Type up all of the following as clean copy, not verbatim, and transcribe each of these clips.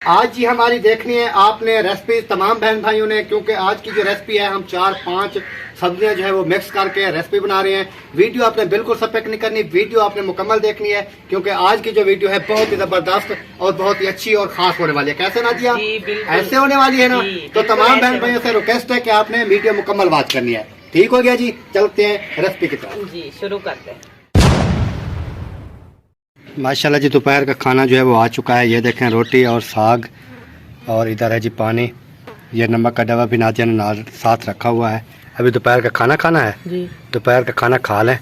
आज जी हमारी देखनी है आपने रेसिपी तमाम बहन भाइयों ने, क्योंकि आज की जो रेसिपी है हम 4-5 सब्जियां जो है वो मिक्स करके रेसिपी बना रहे हैं। वीडियो आपने बिल्कुल स्किप नहीं करनी, वीडियो आपने मुकम्मल देखनी है, क्योंकि आज की जो वीडियो है बहुत ही जबरदस्त और बहुत ही अच्छी और खास होने वाली है। कैसे नादिया? ऐसे होने वाली है ना, तो तमाम बहन भाइयों से रिक्वेस्ट है कि आपने वीडियो मुकम्मल वॉच करनी है। ठीक हो गया जी, चलते हैं रेसिपी की तरफ जी, शुरू करते हैं। माशाल्लाह जी दोपहर का खाना जो है वो आ चुका है। ये देखें रोटी और साग, और इधर है जी पानी। ये नमक का डब्बा भी नादिया ने साथ रखा हुआ है। अभी दोपहर का खाना खाना है जी। दोपहर का खाना खा लें,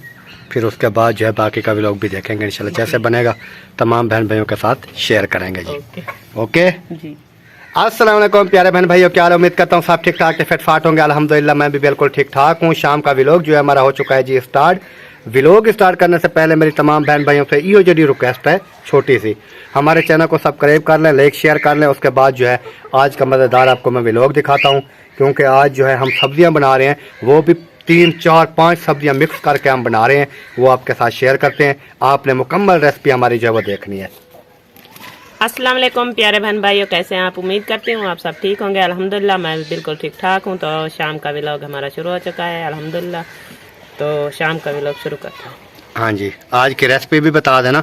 फिर उसके बाद जो है बाकी का भी लोग भी देखेंगे इंशाल्लाह। जैसे बनेगा तमाम बहन भाइयों के साथ शेयर करेंगे जी। ओके जी। अस्सलाम वालेकुम प्यारे बहन भाइयों, क्या हाल? उम्मीद करता हूँ सब ठीक ठाक फिट फाट होंगे। अल्हम्दुलिल्लाह मैं भी बिल्कुल ठीक ठाक हूँ। शाम का व्लॉग जो है हमारा हो चुका है जी स्टार्ट। व्लॉग स्टार्ट करने से पहले मेरी तमाम बहन भाइयों से यो जी रिक्वेस्ट है छोटी सी, हमारे चैनल को सब्सक्राइब कर लें, लाइक शेयर कर लें। उसके बाद जो है आज का मज़ेदार आपको मैं व्लॉग दिखाता हूँ, क्योंकि आज जो है हम सब्जियाँ बना रहे हैं, वो भी 3-4-5 सब्जियाँ मिक्स करके हम बना रहे हैं, वो आपके साथ शेयर करते हैं। आपने मुकम्मल रेसिपी हमारी जो है वो देखनी है। अस्सलाम वालेकुम प्यारे बहन भाइयों, कैसे हैं आप? उम्मीद करती हूँ आप सब ठीक होंगे। अल्हम्दुलिल्लाह मैं बिल्कुल ठीक ठाक हूँ। तो शाम का व्लॉग हमारा शुरू हो चुका है अल्हम्दुलिल्लाह। तो शाम का व्लॉग शुरू करते हैं। हाँ जी, आज की रेसिपी भी बता देना,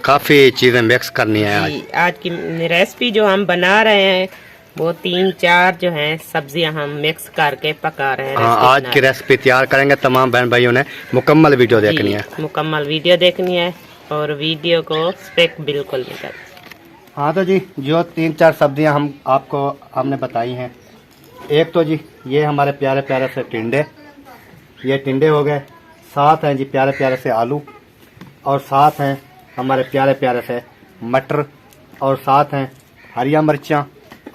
काफ़ी चीज़ें मिक्स करनी है आज की रेसिपी जो हम बना रहे हैं वो 3-4 जो हैं सब्जियां हम मिक्स करके पका रहे हैं। हाँ, आज की रेसिपी तैयार करेंगे। तमाम बहन भाइयों ने मुकम्मल वीडियो देखनी है, मुकम्मल वीडियो देखनी है और वीडियो को स्किप बिल्कुल नहीं करना। हाँ तो जी जो 3-4 सब्जियां हमने बताई हैं। एक तो जी ये हमारे प्यारे प्यारे से टिंडे, ये टिंडे हो गए। साथ हैं जी प्यारे प्यारे से आलू, और साथ हैं हमारे प्यारे प्यारे से मटर, और साथ हैं हरिया मिर्चाँ,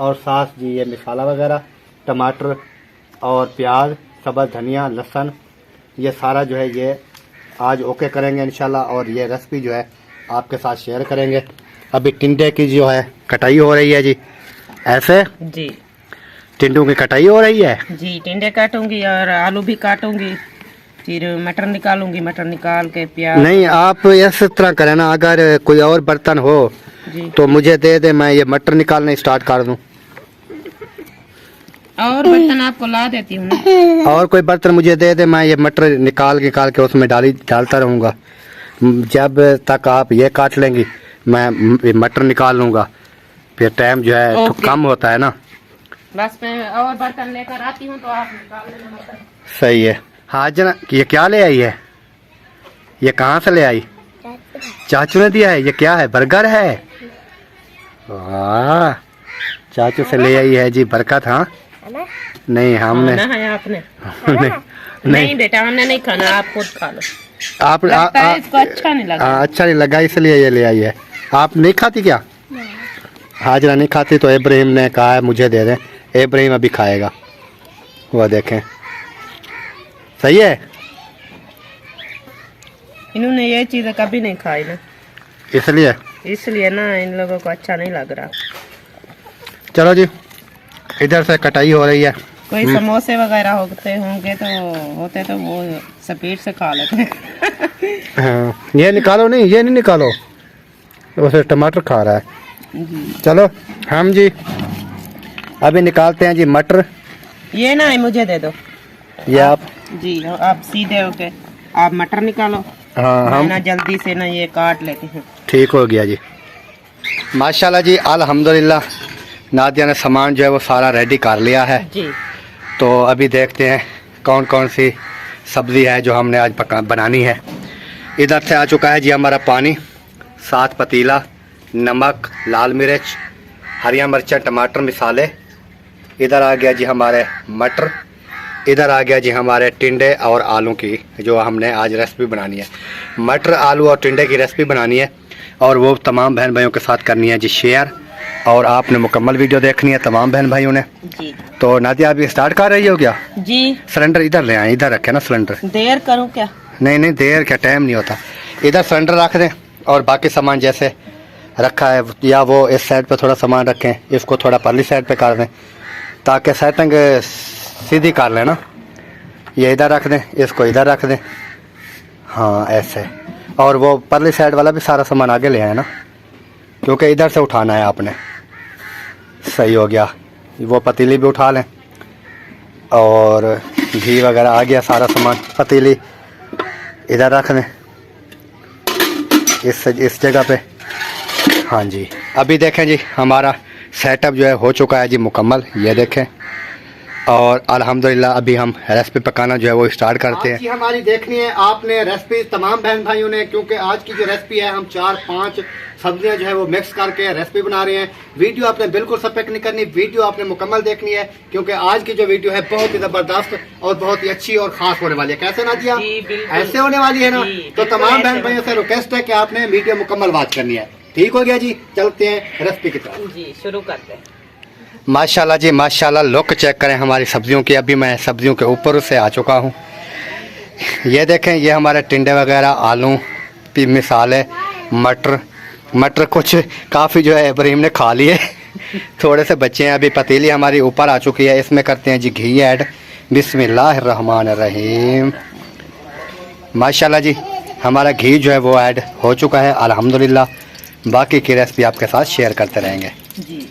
और साथ जी ये मसाला वगैरह, टमाटर और प्याज, सब्ज़ धनिया, लहसुन, ये सारा जो है ये आज ओके करेंगे इंशाल्लाह। और ये रेसिपी जो है आपके साथ शेयर करेंगे। अभी टिंडे की जो है कटाई हो रही है जी, ऐसे जी टिंडों की कटाई हो रही है जी। टिंडे काटूंगी और आलू भी काटूंगी, फिर मटर निकालूंगी, मटर निकाल के प्याज। नहीं, आप इस तरह करें ना, अगर कोई और बर्तन हो तो मुझे दे दे, मैं ये मटर निकालना स्टार्ट कर दूं। और बर्तन आपको ला देती हूँ। और कोई बर्तन मुझे दे दे, मैं ये मटर निकाल के उसमें डालता रहूँगा। जब तक आप ये काट लेंगी मैं मटर निकाल लूँगा, फिर टाइम जो है तो कम होता है ना। बस मैं और बर्तन लेकर आती हूँ तो आप निकाल लेना मटर। सही है। हाँ जना, ये क्या ले आई है? ये कहाँ से ले आई? चाचू ने दिया है। ये क्या है? बर्गर है। वाह, चाचू से ले आई है जी बरकत। हाँ नहीं, हमने है आपने नहीं बेटा, हमने नहीं खाना, आप खुद खा लो। आप इसको अच्छा नहीं लगा। अच्छा नहीं लगा इसलिए ये ले आई है। आप नहीं खाती क्या? हाजरा नहीं खाती, तो इब्राहिम ने कहा है मुझे दे दें। इब्राहिम अभी खाएगा, वो देखें। सही है। इन्होंने ये चीज़ें कभी नहीं खाई ना, इसलिए ना इन लोगों को अच्छा नहीं लग रहा। चलो जी, इधर से कटाई हो रही है। कोई समोसे वगैरह होते होंगे तो वो स्पीड से खा लेते हैं। हाँ, ये निकालो। नहीं, ये नहीं निकालो, वैसे टमाटर खा रहा है। चलो हम जी अभी निकालते हैं जी मटर। ये ना मुझे दे दो। ये आप जी, आप सीधे होके आप मटर निकालो। हाँ, हम ना जल्दी से ना ये काट लेते हैं। ठीक हो गया जी, माशाल्लाह जी अल्हम्दुलिल्लाह। नादिया ने सामान जो है वो सारा रेडी कर लिया है जी। तो अभी देखते हैं कौन कौन सी सब्ज़ी है जो हमने आज बनानी है। इधर से आ चुका है जी हमारा पानी, साथ पतीला, नमक, लाल मिर्च, हरिया मिर्चा, टमाटर, मसाले। इधर आ गया जी हमारे मटर। इधर आ गया जी हमारे टिंडे और आलू की जो हमने आज रेसिपी बनानी है। मटर, आलू और टिंडे की रेसिपी बनानी है, और वो तमाम बहन भाइयों के साथ करनी है जी शेयर। और आपने मुकम्मल वीडियो देखनी है तमाम बहन भाइयों ने जी। तो नादिया अभी स्टार्ट कर रही हो क्या? जी। सिलेंडर इधर ले आए, इधर रखे ना सिलेंडर। देर करूं क्या? नहीं, देर क्या, टाइम नहीं होता। इधर सिलेंडर रख दें, और बाकी सामान जैसे रखा है, या वो इस साइड पे थोड़ा सामान रखें, इसको थोड़ा परली साइड पे कर दें ताकि सेटिंग सीधी कर लें ना। ये इधर रख दें, इसको इधर रख दें। हाँ ऐसे, और वो परली साइड वाला भी सारा सामान आगे ले आए ना, क्योंकि इधर से उठाना है आपने। सही हो गया। वो पतीली भी उठा लें और घी वगैरह आ गया सारा सामान। पतीली इधर रख दें इस जगह पे। हाँ जी, अभी देखें जी हमारा सेटअप जो है हो चुका है जी मुकम्मल, ये देखें। और अल्हम्दुलिल्लाह अभी हम रेसिपी पकाना जो है वो स्टार्ट करते हैं। हमारी देखनी है आपने रेसिपी तमाम बहन भाइयों ने, क्योंकि आज की जो रेसिपी है हम 4-5 सब्जियां जो है वो मिक्स करके रेसिपी बना रहे हैं। वीडियो आपने बिल्कुल स्किप नहीं करनी, वीडियो आपने मुकम्मल देखनी है, क्योंकि आज की जो वीडियो है बहुत ही ज़बरदस्त और बहुत ही अच्छी और ख़ास होने वाली है। कैसे नादिया? ऐसे होने वाली है ना, तो तमाम बहन भाइयों से रिक्वेस्ट है कि आपने वीडियो मुकम्मल वॉच करनी है। ठीक हो गया जी, चलते हैं रेसिपी की तरफ जी, शुरू करते हैं। माशाल्लाह जी माशाल्लाह, लुक चेक करें हमारी सब्जियों की। अभी मैं सब्जियों के ऊपर से आ चुका हूँ। ये देखें, ये हमारे टिंडे वगैरह, आलू की मिसाल मटर कुछ काफ़ी जो है इब्राहिम ने खा लिए थोड़े से बच्चे हैं। अभी पतीली हमारी ऊपर आ चुकी है, इसमें करते हैं जी घी ऐड। बिस्मिल्लाहिर्रहमानिर्रहीम। माशाल्लाह जी हमारा घी जो है वो ऐड हो चुका है अल्हम्दुलिल्लाह। बाकी की रेसिपी आपके साथ शेयर करते रहेंगे जी।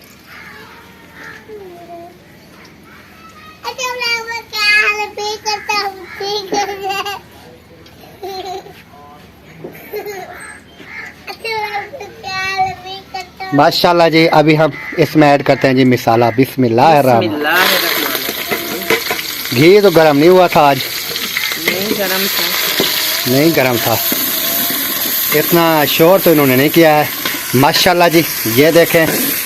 माशाल्लाह जी अभी हम इसमें ऐड करते हैं जी मसाला। बिस्मिल्लाहिर्रहमानिर्रहीम। घी तो गर्म नहीं हुआ था आज? नहीं गरम था, इतना शोर तो इन्होंने नहीं किया है। माशाल्लाह जी ये देखें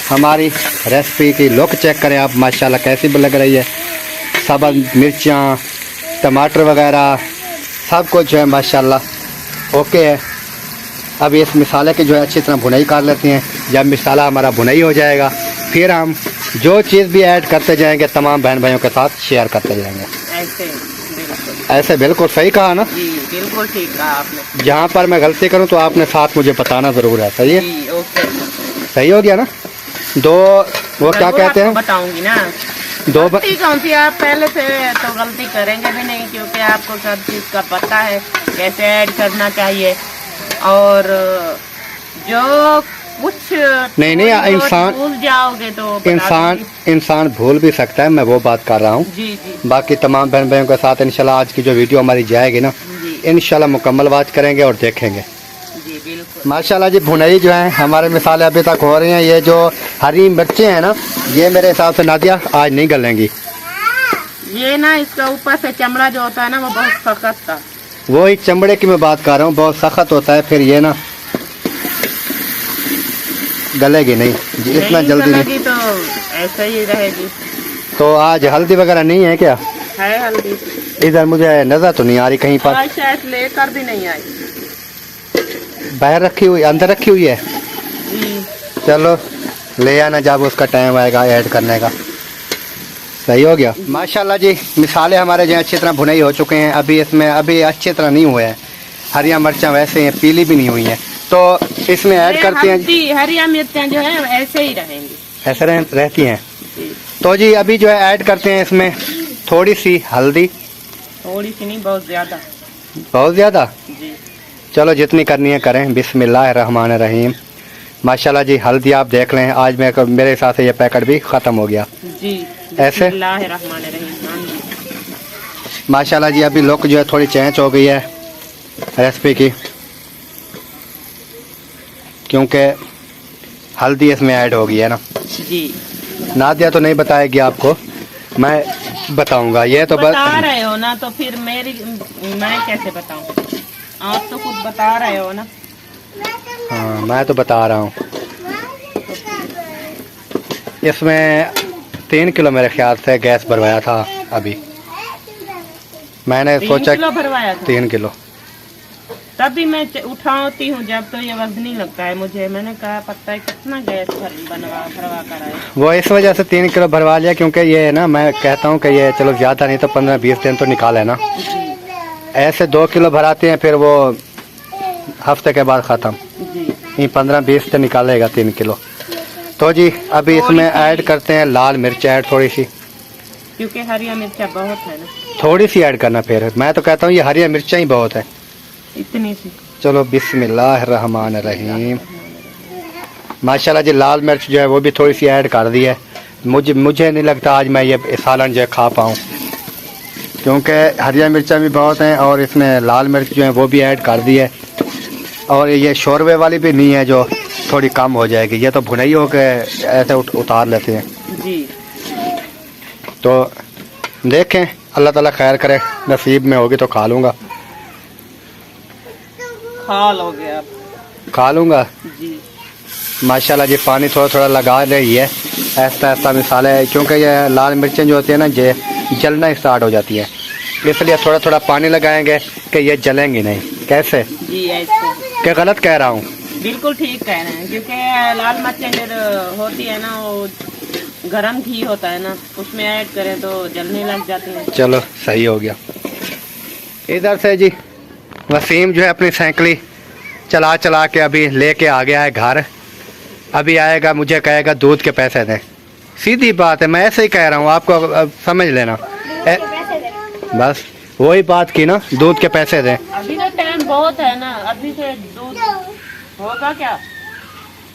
हमारी रेसिपी की लुक चेक करें आप, माशाल्लाह कैसी लग रही है। सब्ज़ मिर्चियाँ, टमाटर वगैरह सब कुछ जो है माशाल्लाह ओके है। अब इस मसाले की जो है अच्छी तरह भुनाई कर लेते हैं। जब मसाला हमारा भुनाई हो जाएगा फिर हम जो चीज़ भी ऐड करते जाएंगे तमाम बहन भाइयों के साथ शेयर करते जाएंगे। ऐसे बिल्कुल सही कहा ना? जी बिल्कुल ठीक कहा आपने। जहाँ पर मैं गलती करूँ तो आपने साथ मुझे बताना ज़रूर है। सही है? जी, ओके। सही हो गया ना? वो क्या कहते हैं, बताऊंगी ना। दो गलती कौन सी, आप पहले से तो गलती करेंगे भी नहीं, क्योंकि आपको सब चीज़ का पता है कैसे ऐड करना चाहिए। और जो कुछ नहीं इंसान भूल जाओगे तो इंसान भूल भी सकता है, मैं वो बात कर रहा हूँ। जी जी। बाकी तमाम बहन भाइयों के साथ इंशाल्लाह आज की जो वीडियो हमारी जाएगी ना, इंशाल्लाह मुकम्मल वाच करेंगे और देखेंगे। जी बिल्कुल। माशाल्लाह जी भुनाई जो है हमारे मिसाले अभी तक हो रही हैं। ये जो हरी मिर्चें हैं ना, ये मेरे हिसाब से नादिया आज नहीं गलेंगी। ये ना इसका ऊपर से चमड़ा जो होता है ना वो बहुत सख्त था। वही चमड़े की मैं बात कर रहा हूँ, बहुत सख्त होता है, फिर ये ना गलेगी नहीं जी, इतना जल्दी नहीं। तो ऐसा ही रहेगी। तो आज हल्दी वगैरह नहीं है क्या? है हल्दी, इधर मुझे नजर तो नहीं आ रही कहीं पर। शायद लेकर भी नहीं आई। बाहर रखी हुई, अंदर रखी हुई है जी। चलो ले आना जब उसका टाइम आएगा ऐड करने का। सही हो गया। माशाल्लाह जी मिसाले हमारे जो अच्छी तरह भुनाई हो चुके हैं। अभी इसमें अभी अच्छी तरह नहीं हुए हैं, हरिया मिर्चा वैसे हैं, पीली भी नहीं हुई हैं, तो इसमें ऐड करते हैं। हरिया मिर्चें जो है ऐसे ही रहेंगी, ऐसे रहती हैं। तो जी अभी जो है ऐड करते हैं इसमें थोड़ी सी हल्दी। थोड़ी सी नहीं, बहुत ज़्यादा। बहुत ज़्यादा? जी। चलो जितनी करनी है करें। बिस्मिल्लाहिर्रहमानिर्रहीम। माशाल्लाह जी हल्दी आप देख लें, आज मेरे हिसाब से ये पैकेट भी ख़त्म हो गया। जी ऐसे माशाल्लाह जी अभी लुक जो है थोड़ी चेंज हो गई है रेसिपी की, क्योंकि हल्दी इसमें ऐड हो गई है ना। जी। नादिया तो नहीं बताएगी आपको, मैं बताऊंगा। ये तो बता रहे हो ना, तो फिर मैं कैसे बताऊं? आप तो खुद बता रहे हो ना। हाँ मैं तो बता रहा हूँ। इसमें 3 किलो मेरे ख्याल से गैस भरवाया था। अभी मैंने सोचा 3 किलो भरवाया था। 3 किलो। तभी मैं उठाती हूँ जब तो ये वजनी लगता है मुझे। मैंने कहा पता है कितना गैस भरवा कर आए। वो इस वजह से 3 किलो भरवा लिया, क्योंकि ये है ना, मैं कहता हूँ कि ये चलो ज़्यादा नहीं तो 15-20 दिन तो निकाले ना। ऐसे 2 किलो भराते हैं फिर वो हफ्ते के बाद ख़त्म। ये 15-20 दिन निकालेगा 3 किलो। तो जी अभी इसमें ऐड करते हैं लाल मिर्च ऐड थोड़ी सी, क्योंकि हरिया मिर्चा बहुत है ना। थोड़ी सी ऐड करना, फिर मैं तो कहता हूँ ये हरिया मिर्चा ही बहुत है, इतनी सी। चलो बिस्मिल्लाहिर्रहमानिर्रहीम। माशाल्लाह जी लाल मिर्च जो है वो भी थोड़ी सी ऐड कर दी है। मुझे नहीं लगता आज मैं ये सालन जो है खा पाऊँ, क्योंकि हरिया मिर्चा भी बहुत हैं और इसमें लाल मिर्च जो है वो भी ऐड कर दी है, और ये शोरबे वाली भी नहीं है जो थोड़ी कम हो जाएगी, ये तो भुनाई हो के ऐसे उतार लेते हैं जी। तो देखें, अल्लाह ताला खैर करे, नसीब में होगी तो खा लूँगा। खा लोगे आप? खा लूँगा जी। माशाल्लाह जी। पानी थोड़ा थोड़ा लगा रही है, ऐसा ऐसा मिसाल है, क्योंकि ये लाल मिर्चें जो होती है ना ये जलना स्टार्ट हो जाती है, इसलिए थोड़ा थोड़ा पानी लगाएंगे कि ये जलेंगी नहीं। कैसे जी ऐसे? क्या गलत कह रहा हूँ? बिल्कुल ठीक कह रहे हैं, क्योंकि लाल मिर्चें जो होती है ना वो गरम घी होता है ना, उसमें ऐड करें तो जलने लग जाती है। चलो सही हो गया। इधर से जी वसीम जो है अपनी साइकिल चला चला के अभी लेके आ गया है घर। अभी आएगा मुझे कहेगा दूध के पैसे दें। सीधी बात है, मैं ऐसे ही कह रहा हूँ, आपको अब समझ लेना। बस वही बात की ना, दूध के पैसे दें। अभी तो टाइम बहुत है ना, अभी से दूध होगा क्या?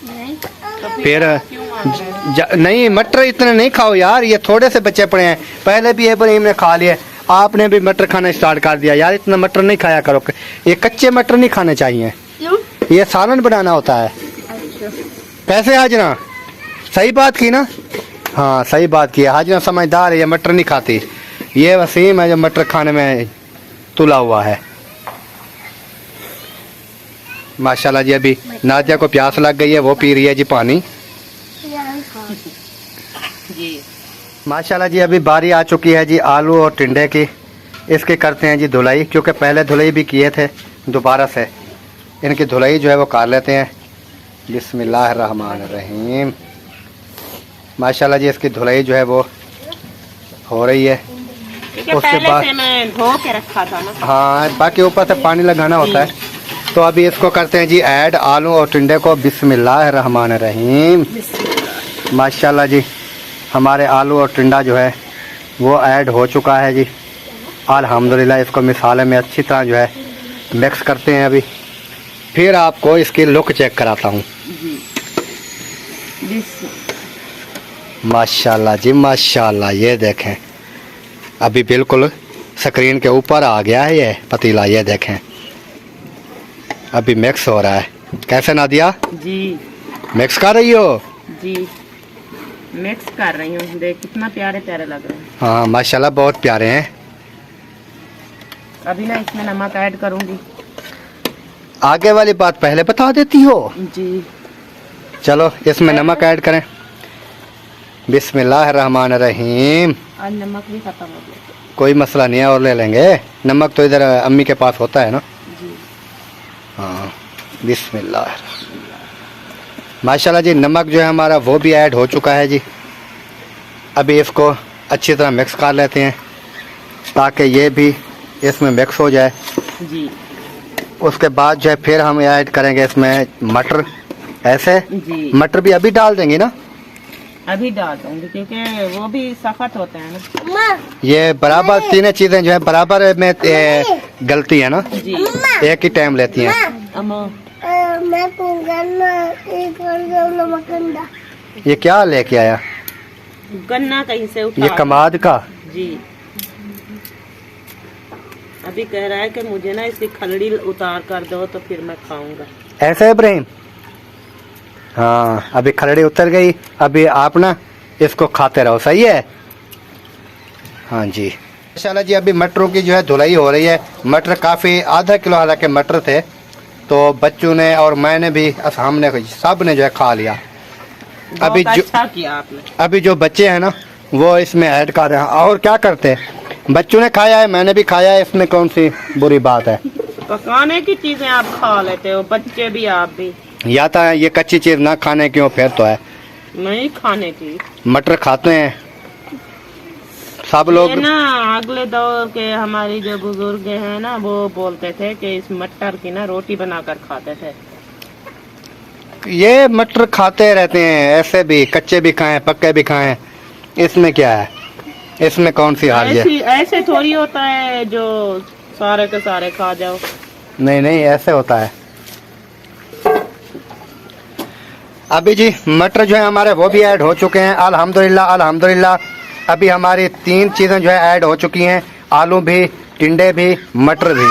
नहीं तो फिर क्यों मांग रहे हैं? नहीं, मटर इतने नहीं खाओ यार, ये थोड़े से बच्चे पड़े हैं। पहले भी इब्राहिम ने खा लिए, आपने भी मटर खाना स्टार्ट कर दिया यार। इतना मटर नहीं खाया करो, ये कच्चे मटर नहीं खाने चाहिए। क्यों? ये सालन बनाना होता है। अच्छा। कैसे हाजना? सही बात की ना? हाँ सही बात की है। हाजना समझदार है, ये मटर नहीं खाती। ये वसीम है जो मटर खाने में तुला हुआ है। माशाल्लाह जी। अभी नादिया को प्यास लग गई है, वो पी रही है जी पानी। जी माशाल्लाह जी। अभी बारी आ चुकी है जी आलू और टिंडे की। इसके करते हैं जी धुलाई, क्योंकि पहले धुलाई भी किए थे, दोबारा से इनकी धुलाई जो है वो कर लेते हैं। बिस्मिल्लाहिर्रहमानिर्रहीम। माशाल्लाह जी इसकी धुलाई जो है वो हो रही है। उसके पहले बाद से मैं धो के रखा था ना। हाँ, बाकी ऊपर से पानी लगाना होता है। तो अभी इसको करते हैं जी ऐड, आलू और टिंडे को। बिस्मिल्लाहिर्रहमानिर्रहीम। माशाल्लाह जी हमारे आलू और टिंडा जो है वो ऐड हो चुका है जी। अल्हम्दुलिल्लाह। इसको मिसाले में अच्छी तरह जो है मिक्स करते हैं। अभी फिर आपको इसकी लुक चेक कराता हूँ। माशाल्लाह जी माशाल्लाह। ये देखें, अभी बिल्कुल स्क्रीन के ऊपर आ गया है ये पतीला। ये देखें अभी मिक्स हो रहा है। कैसे नादिया? जी मिक्स कर रही हो? जी मिक्स कर रही हूँ। देख कितना प्यारे प्यारे लग रहे हैं। हाँ माशाल्लाह बहुत प्यारे हैं। अभी ना इसमें नमक ऐड करूँगी। आगे वाली बात पहले बता देती हो? जी चलो इसमें नमक ऐड करें। बिस्मिल्लाहिर्रहमानिर्रहीम। आज नमक भी खत्म हो गया। कोई मसला नहीं है, और ले लेंगे। नमक तो इधर अम्मी के पास होता है ना। जी हाँ बिस्मिल्लाह। माशाल्लाह जी नमक जो है हमारा वो भी ऐड हो चुका है जी। अभी इसको अच्छी तरह मिक्स कर लेते हैं ताकि ये भी इसमें मिक्स हो जाए जी। उसके बाद जो है फिर हम ऐड करेंगे इसमें मटर। ऐसे जी मटर भी अभी डाल देंगे ना? अभी डाल दूंगी, क्योंकि वो भी सख्त होते हैं ना। ये बराबर तीनों चीजें जो है बराबर में गलती है ना? जी एक ही टाइम लेती हैं। ये क्या लेके आया? गन्ना कहीं से उठा। ये कमाद का? जी। अभी कह रहा है कि मुझे ना इसकी खलड़ी उतार कर दो तो फिर मैं खाऊंगा। ऐसे इब्राहिम? हाँ अभी खलड़ी उतर गई। अभी आप ना इसको खाते रहो, सही है? हाँ जी माशाल्लाह जी। अभी मटरों की जो है धुलाई हो रही है। मटर काफ़ी आधा किलो हालांकि मटर थे, तो बच्चों ने और मैंने भी हमने सब ने जो है खा लिया। अभी जो अच्छा किया आपने। अभी जो बच्चे हैं ना वो इसमें ऐड कर रहे हैं। और क्या करते हैं, बच्चों ने खाया है, मैंने भी खाया है, इसमें कौन सी बुरी बात है? पकाने की चीजें आप खा लेते हो, बच्चे भी आप भी। या तो ये कच्ची चीज ना खाने की हो फिर तो है, नहीं खाने की। मटर खाते हैं सब लोग। ये ना अगले दौर के हमारी जो बुजुर्ग हैं ना वो बोलते थे कि इस मटर की ना रोटी बनाकर खाते थे। ये मटर खाते रहते हैं, ऐसे भी कच्चे भी खाएं पक्के भी खाएं, इसमें क्या है? इसमें कौन सी हार है? ऐसे थोड़ी होता है जो सारे के सारे खा जाओ। नहीं नहीं ऐसे होता है। अभी जी मटर जो है हमारे वो भी ऐड हो चुके हैं, अल्हम्दुलिल्लाह अल्हम्दुलिल्लाह। अभी हमारी 3 चीज़ें जो है ऐड हो चुकी हैं, आलू भी, टिंडे भी, मटर भी।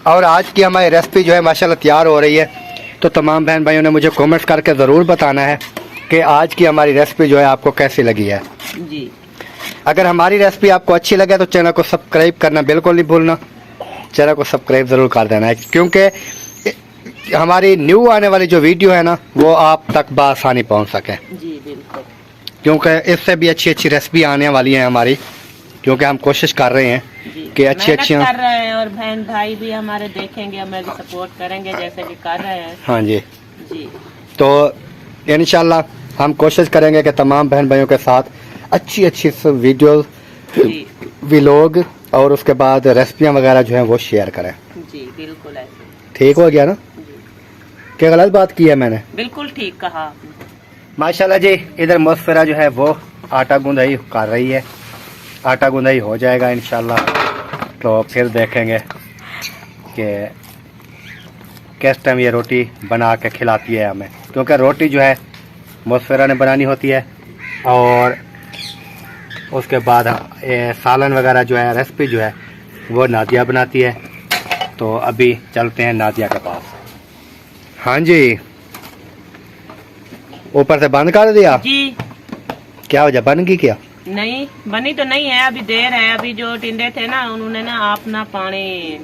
और आज की हमारी रेसिपी जो है माशाल्लाह तैयार हो रही है। तो तमाम बहन भाइयों ने मुझे कमेंट्स करके ज़रूर बताना है कि आज की हमारी रेसिपी जो है आपको कैसी लगी है। जी, अगर हमारी रेसिपी आपको अच्छी लगे तो चैनल को सब्सक्राइब करना बिल्कुल नहीं भूलना। चैनल को सब्सक्राइब ज़रूर कर देना है, क्योंकि हमारी न्यू आने वाली जो वीडियो है ना वो आप तक बआसानी पहुंच सके। जी बिल्कुल, क्योंकि इससे भी अच्छी अच्छी रेसिपी आने वाली है हमारी, क्योंकि हम कोशिश कर रहे हैं कि अच्छी अच्छी कर रहे हैं और बहन भाई भी हमारे देखेंगे, हमें भी सपोर्ट करेंगे जैसे कि कर रहे हैं। हाँ जी, जी, तो इंशाल्लाह हम कोशिश करेंगे कि तमाम बहन भाइयों के साथ अच्छी अच्छी वीडियो, व्लॉग और उसके बाद रेसिपियाँ वगैरह जो हैं वो शेयर करें। जी बिल्कुल ऐसे। ठीक हो गया ना? क्या गलत बात की है मैंने? बिल्कुल ठीक कहा। माशाल्लाह जी, इधर मुसफिरा जो है वो आटा गूंदाई कर रही है। आटा गूंदाई हो जाएगा इंशाल्लाह, तो फिर देखेंगे कि किस टाइम ये रोटी बना के खिलाती है हमें, क्योंकि रोटी जो है मुसफिरा ने बनानी होती है और उसके बाद सालन वगैरह जो है रेसिपी जो है वो नादिया बनाती है। तो अभी चलते हैं नादिया के पास। हाँ जी, ऊपर से बंद कर दिया जी, क्या वजह, बन गई क्या? नहीं बनी तो नहीं है, अभी देर है। अभी जो टिंडे थे ना उन्होंने ना अपना पानी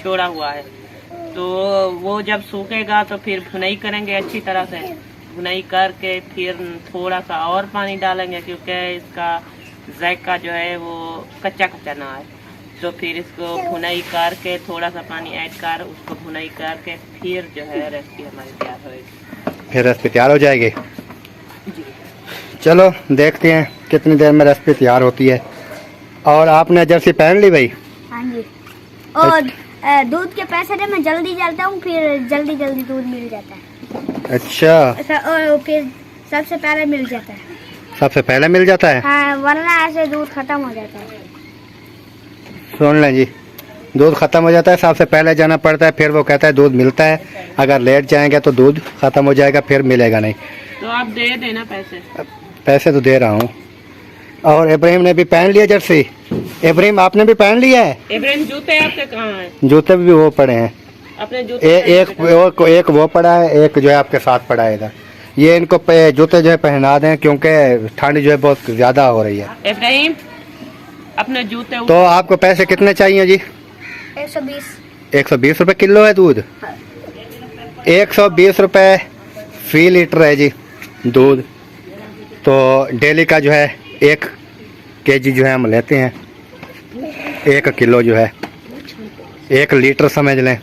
छोड़ा हुआ है, तो वो जब सूखेगा तो फिर भुनाई करेंगे अच्छी तरह से। भुनाई करके फिर थोड़ा सा और पानी डालेंगे, क्योंकि इसका जायका जो है वो कच्चा कच्चा ना है। तो फिर इसको भुनाई करके थोड़ा सा पानी ऐड कर उसको भुनाई करके फिर जो है रेसिपी हमारी तैयार होगी। फिर रेसिपी तैयार हो जाएगी। जी, चलो देखते हैं कितनी देर में रेसिपी तैयार होती है। और आपने जर्सी पहन ली भाई? हाँ जी, और दूध के पैसे से मैं जल्दी चलता हूँ, फिर जल्दी जल्दी दूध मिल जाता है। अच्छा, और फिर सबसे पहले मिल जाता है। सबसे पहले मिल जाता है? हाँ, वरना ऐसे दूध खत्म हो जाता है। सुन लें जी, दूध ख़त्म हो जाता है, सबसे पहले जाना पड़ता है, फिर वो कहता है दूध मिलता है। अगर लेट जाएंगे तो दूध ख़त्म हो जाएगा, फिर मिलेगा नहीं। तो आप दे देना पैसे। पैसे तो दे रहा हूँ। और इब्राहिम ने भी पहन लिया जर्सी। इब्राहिम आपने भी पहन लिया है? इब्राहिम जूते आपके कहाँ हैं? जूते भी वो पड़े हैं, अपने जूते एक वो पड़ा है, एक जो है आपके साथ पड़ा है इधर। ये इनको जूते जो है पहना दें, क्योंकि ठंड जो है बहुत ज़्यादा हो रही है। इब्राहिम अपने जूते तो आपको पैसे कितने चाहिए जी? 120। 120 रुपये किलो है दूध? 120 रुपये फी लीटर है जी दूध। तो डेली का जो है 1 केजी जो है हम लेते हैं, 1 किलो जो है 1 लीटर समझ लें।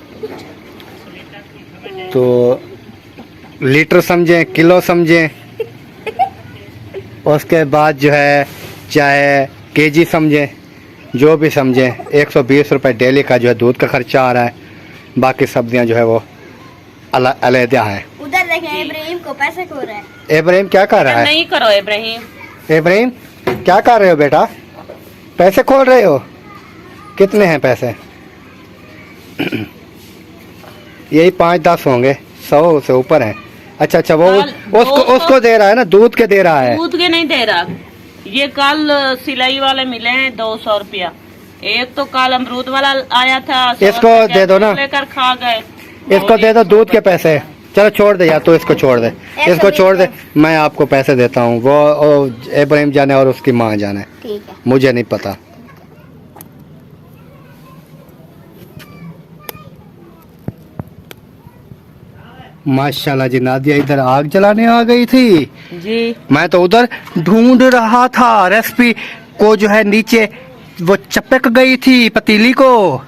तो लीटर समझें, किलो समझें, उसके बाद जो है चाहे केजी समझें, जो भी समझें, 120 रुपये डेली का जो है दूध का खर्चा आ रहा है। बाकी सब्जियां जो है वो अलहदा है। उधर देखें, इब्राहिम को पैसे खो रहा है। इब्राहिम क्या कर रहा है? नहीं करो इब्राहिम। इब्राहिम क्या कर रहे हो बेटा? पैसे खोल रहे हो? कितने हैं पैसे? यही 5-10 होंगे, 100 से ऊपर हैं। अच्छा अच्छा, वो उसको दे रहा है ना, दूध के दे रहा है? दूध के नहीं दे रहा, ये कल सिलाई वाले मिले हैं 200 रुपया। एक तो कल अमरूद वाला आया था, इसको दे दो ना, लेकर खा गए। इसको दे दो दूध के पैसे। चलो छोड़ दे, या तो इसको छोड़ दे, इसको छोड़ दे, मैं आपको पैसे देता हूँ। वो इब्राहिम जाने और उसकी माँ जाने, ठीक है। मुझे नहीं पता। माशाल्लाह जी, नादिया इधर आग जलाने आ गई थी जी। मैं तो उधर ढूंढ रहा था रेसिपी को, जो है नीचे वो चपक गई थी पतीली को।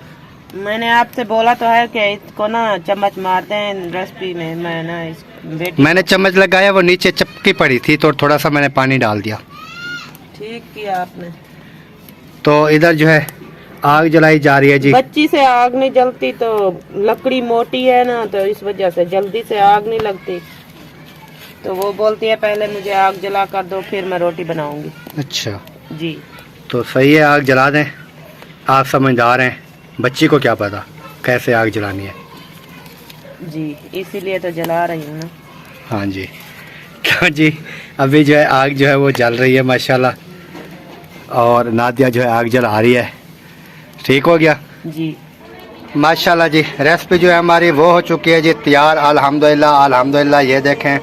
मैंने आपसे बोला तो है कि इसको ना चम्मच मारते हैं रेसिपी में। मैंने चम्मच लगाया, वो नीचे चपकी पड़ी थी, तो थोड़ा सा मैंने पानी डाल दिया। ठीक किया आपने। तो इधर जो है आग जलाई जा रही है जी। बच्ची से आग नहीं जलती, तो लकड़ी मोटी है ना, तो इस वजह से जल्दी से आग नहीं लगती। तो वो बोलती है पहले मुझे आग जला कर दो, फिर मैं रोटी बनाऊंगी। अच्छा जी, तो सही है, आग जला दें। आप समझदार हैं, बच्ची को क्या पता कैसे आग जलानी है। जी इसीलिए तो जला रही हूँ ना। हाँ जी, क्यों जी, अभी जो है आग जो है वो जल रही है माशाल्लाह, और नादिया जो है आग जला रही है। ठीक हो गया जी। माशाल्लाह जी। रेसिपी जो है हमारी वो हो चुकी है जी तैयार, अल्हम्दुलिल्लाह अल्हम्दुलिल्लाह। ये देखें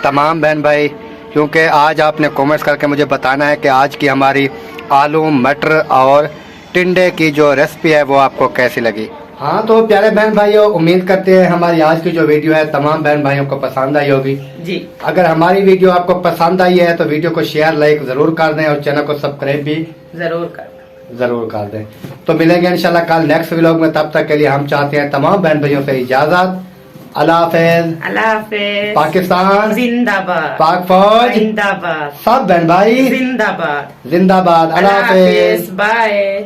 तमाम बहन भाई, क्योंकि आज आपने कमेंट्स करके मुझे बताना है कि आज की हमारी आलू मटर और टिंडे की जो रेसिपी है वो आपको कैसी लगी। हाँ तो प्यारे बहन भाइयों, उम्मीद करते हैं हमारी आज की जो वीडियो है तमाम बहन भाइयों को पसंद आई होगी जी। अगर हमारी वीडियो आपको पसंद आई है तो वीडियो को शेयर लाइक जरूर कर दें और चैनल को सब्सक्राइब भी जरूर कर दें। तो मिलेंगे इंशाल्लाह कल नेक्स्ट व्लॉग में, तब तक के लिए हम चाहते हैं तमाम बहन भाइयों से इजाजत। अल्लाह हाफिज। पाकिस्तान जिंदाबाद। पाक फौज जिंदाबाद। सब बहन भाई जिंदाबाद। जिंदाबाद। अल्लाह हाफिज। बाय।